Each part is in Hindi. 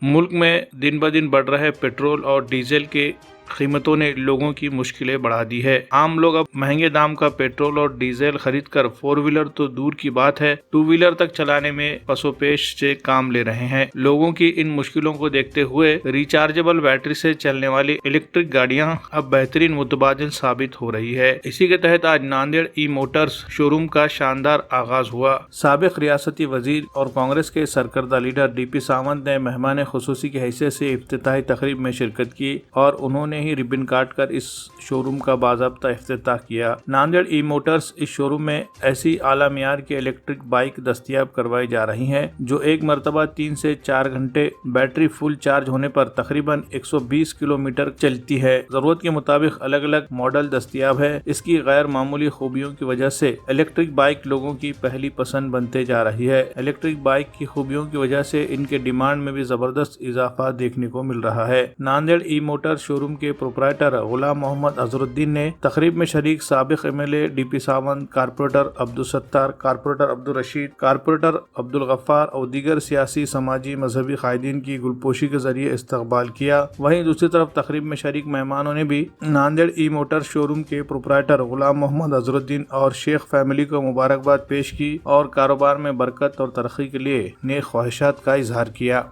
मुल्क में दिन ब दिन बढ़ रहे पेट्रोल और डीजल के कीमतों ने लोगों की मुश्किलें बढ़ा दी है। आम लोग अब महंगे दाम का पेट्रोल और डीजल खरीदकर 4 व्हीलर तो दूर की बात है 2 व्हीलर तक चलाने में पसोपेश से काम ले रहे हैं। लोगों की इन मुश्किलों को देखते हुए रिचार्जेबल बैटरी से चलने वाली इलेक्ट्रिक गाड़ियां अब बेहतरीन मुतबादिल साबित हो रही है। इसी के तहत आज नांदेड़ ई मोटर्स शोरूम का शानदार आगाज हुआ। साबिक रियासती वजीर और कांग्रेस के सरकर्दा लीडर डीपी सावंत ने मेहमान खुसूसी की हैसियत से इफ्तिताही तकरीब में शिरकत की और उन्होंने ही रिबन काट कर इस शोरूम का बाज़ाब्ता इफ्तिताह किया। नांदेड़ ई मोटर्स इस शोरूम में ऐसी आला मियार की इलेक्ट्रिक बाइक दस्तयाब करवाई जा रही हैं जो एक मरतबा 3 से 4 घंटे बैटरी फुल चार्ज होने पर तकरीबन 120 किलोमीटर चलती है। जरूरत के मुताबिक अलग अलग मॉडल दस्तयाब है। इसकी गैर मामूली खूबियों की वजह से इलेक्ट्रिक बाइक लोगों की पहली पसंद बनते जा रही है। इलेक्ट्रिक बाइक की खूबियों की वजह से इनके डिमांड में भी जबरदस्त इजाफा देखने को मिल रहा है। नांदेड़ ई मोटर शोरूम के प्रोपराइटर गुलाम मोहम्मद अजरुद्दीन ने तकरीब में शरीक साबिक MLA DP Sawant, corporator Abdul Sattar, corporator Abdul Rashid, corporator Abdul Gaffar और दीगर सियासी, समाजी, मजहबी कायदीन की गुलपोशी के जरिए इस्तकबाल किया। वहीं दूसरी तरफ तकरीब में शरीक मेहमानों ने भी नांदेड़ ई मोटर शोरूम के प्रोपराइटर गुलाम मोहम्मद अजरुद्दीन और शेख फैमिली को मुबारकबाद पेश की और कारोबार में बरकत और तरक्की के लिए नेक ख्वाहिशात का इजहार किया।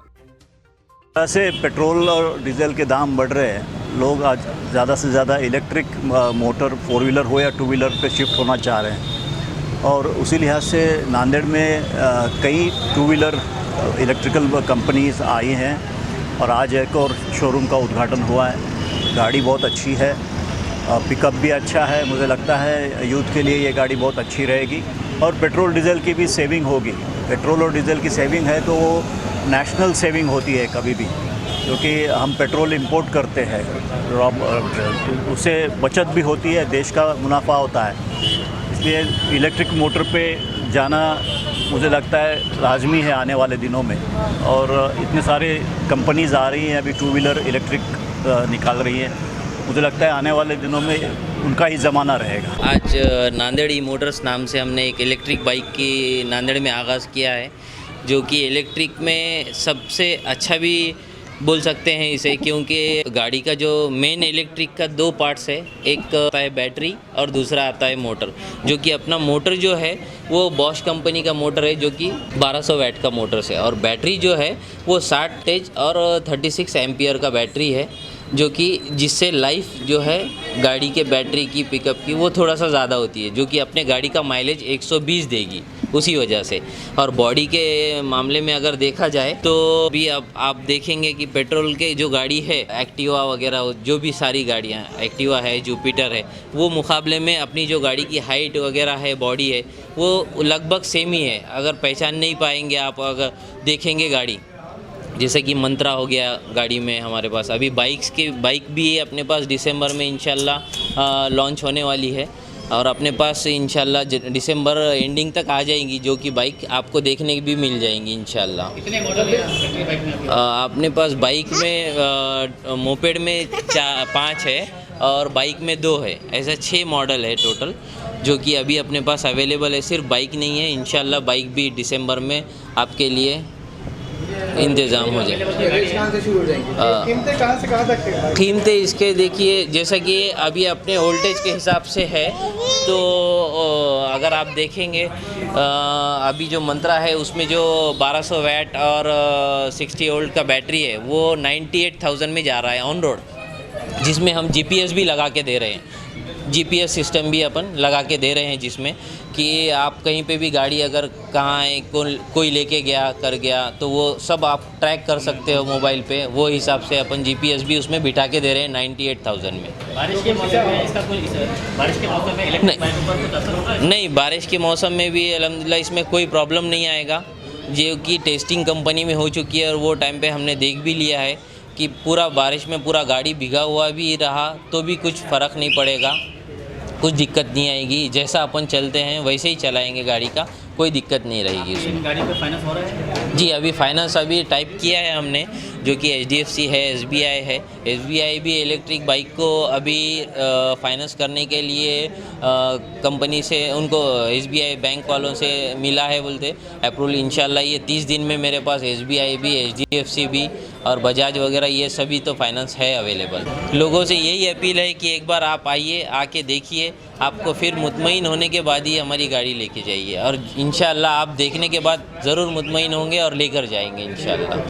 ऐसे पेट्रोल और डीजल के दाम बढ़ रहे हैं, लोग आज ज़्यादा से ज़्यादा इलेक्ट्रिक मोटर 4 व्हीलर हो या 2 व्हीलर पे शिफ्ट होना चाह रहे हैं और उसी लिहाज से नांदेड़ में कई 2 व्हीलर इलेक्ट्रिकल कंपनीज आई हैं और आज एक और शोरूम का उद्घाटन हुआ है। गाड़ी बहुत अच्छी है, पिकअप भी अच्छा है। मुझे लगता है यूथ के लिए ये गाड़ी बहुत अच्छी रहेगी और पेट्रोल डीजल की भी सेविंग होगी। पेट्रोल और डीजल की सेविंग है तो वो नेशनल सेविंग होती है कभी भी, क्योंकि हम पेट्रोल इंपोर्ट करते हैं, उससे बचत भी होती है, देश का मुनाफा होता है। इसलिए इलेक्ट्रिक मोटर पे जाना मुझे लगता है लाजमी है आने वाले दिनों में और इतने सारे कंपनीज़ आ रही हैं अभी 2 व्हीलर इलेक्ट्रिक निकाल रही हैं। मुझे लगता है आने वाले दिनों में उनका ही ज़माना रहेगा। आज नांदेड़ ई मोटर्स नाम से हमने एक इलेक्ट्रिक बाइक की नांदेड़ में आगाज़ किया है, जो कि इलेक्ट्रिक में सबसे अच्छा भी बोल सकते हैं इसे, क्योंकि गाड़ी का जो मेन इलेक्ट्रिक का 2 पार्ट्स है, एक आता है बैटरी और दूसरा आता है मोटर। जो कि अपना मोटर जो है वो बॉश कंपनी का मोटर है, जो कि 1200 वैट का मोटर है और बैटरी जो है वो 60 तेज और 36 एम्पियर का बैटरी है, जो कि जिससे लाइफ जो है गाड़ी के बैटरी की पिकअप की वो थोड़ा सा ज़्यादा होती है, जो कि अपने गाड़ी का माइलेज 120 देगी उसी वजह से। और बॉडी के मामले में अगर देखा जाए तो भी अब आप देखेंगे कि पेट्रोल के जो गाड़ी है एक्टिवा वगैरह, जो भी सारी गाड़ियाँ, एक्टिवा है, जुपिटर है, वो मुकाबले में अपनी जो गाड़ी की हाइट वगैरह है, बॉडी है, वो लगभग सेम ही है। अगर पहचान नहीं पाएंगे आप, अगर देखेंगे गाड़ी, जैसे कि मंत्रा हो गया गाड़ी में हमारे पास, अभी बाइक भी अपने पास दिसंबर में इंशाल्लाह लॉन्च होने वाली है और अपने पास इंशाल्लाह दिसंबर एंडिंग तक आ जाएंगी, जो कि बाइक आपको देखने की भी मिल जाएंगी इंशाल्लाह। कितने मॉडल है बाइक में? अपने पास बाइक में मोपेड में 5 है और बाइक में 2 है, ऐसा 6 मॉडल है टोटल, जो कि अभी अपने पास अवेलेबल है। सिर्फ बाइक नहीं है, इंशाल्लाह बाइक भी दिसंबर में आपके लिए इंतज़ाम हो जाए। कीमतें कहाँ से कहाँ तक है? कीमतें इसके देखिए, जैसा कि अभी अपने वोल्टेज के हिसाब से है, तो अगर आप देखेंगे अभी जो मंत्रा है उसमें जो 1200 वैट और 60 वोल्ट का बैटरी है वो 98,000 में जा रहा है ऑन रोड, जिसमें हम जीपीएस भी लगा के दे रहे हैं। जीपीएस सिस्टम भी अपन लगा के दे रहे हैं, जिसमें कि आप कहीं पे भी गाड़ी अगर कहाँ है, कोई लेके गया कर गया तो वो सब आप ट्रैक कर सकते हो मोबाइल पे। वो हिसाब से अपन जीपीएस भी उसमें बिठा के दे रहे हैं 98,000 में। बारिश के मौसम में इसका कोई बारिश के मौसम में इलेक्ट्रिक बाइक पर कुछ असर होगा? नहीं, बारिश के मौसम में भी अल्हम्दुलिल्लाह इसमें कोई प्रॉब्लम नहीं आएगा, जो कि टेस्टिंग कंपनी में हो चुकी है और वो टाइम पे हमने देख भी लिया है कि पूरा बारिश में पूरा गाड़ी भीगा हुआ भी रहा तो भी कुछ फ़र्क नहीं पड़ेगा, कुछ दिक्कत नहीं आएगी। जैसा अपन चलते हैं वैसे ही चलाएंगे गाड़ी का, कोई दिक्कत नहीं रहेगी उसमें। इन गाड़ी पे फाइनेंस हो रहा है? जी अभी फाइनेंस अभी टाइप किया है हमने, जो कि HDFC है, SBI है। SBI भी इलेक्ट्रिक बाइक को अभी फाइनेंस करने के लिए कंपनी से उनको SBI बैंक वालों से मिला है बोलते अप्रूवल। इंशाल्लाह ये 30 दिन में मेरे पास SBI भी, HDFC भी और बजाज वगैरह ये सभी तो फाइनेंस है अवेलेबल। लोगों से यही अपील है कि एक बार आप आइए, आके देखिए, आपको फिर मुतमईन होने के बाद ही हमारी गाड़ी लेके जाइए और इंशाल्लाह आप देखने के बाद ज़रूर मुतमईन होंगे और लेकर जाएंगे इंशाल्लाह।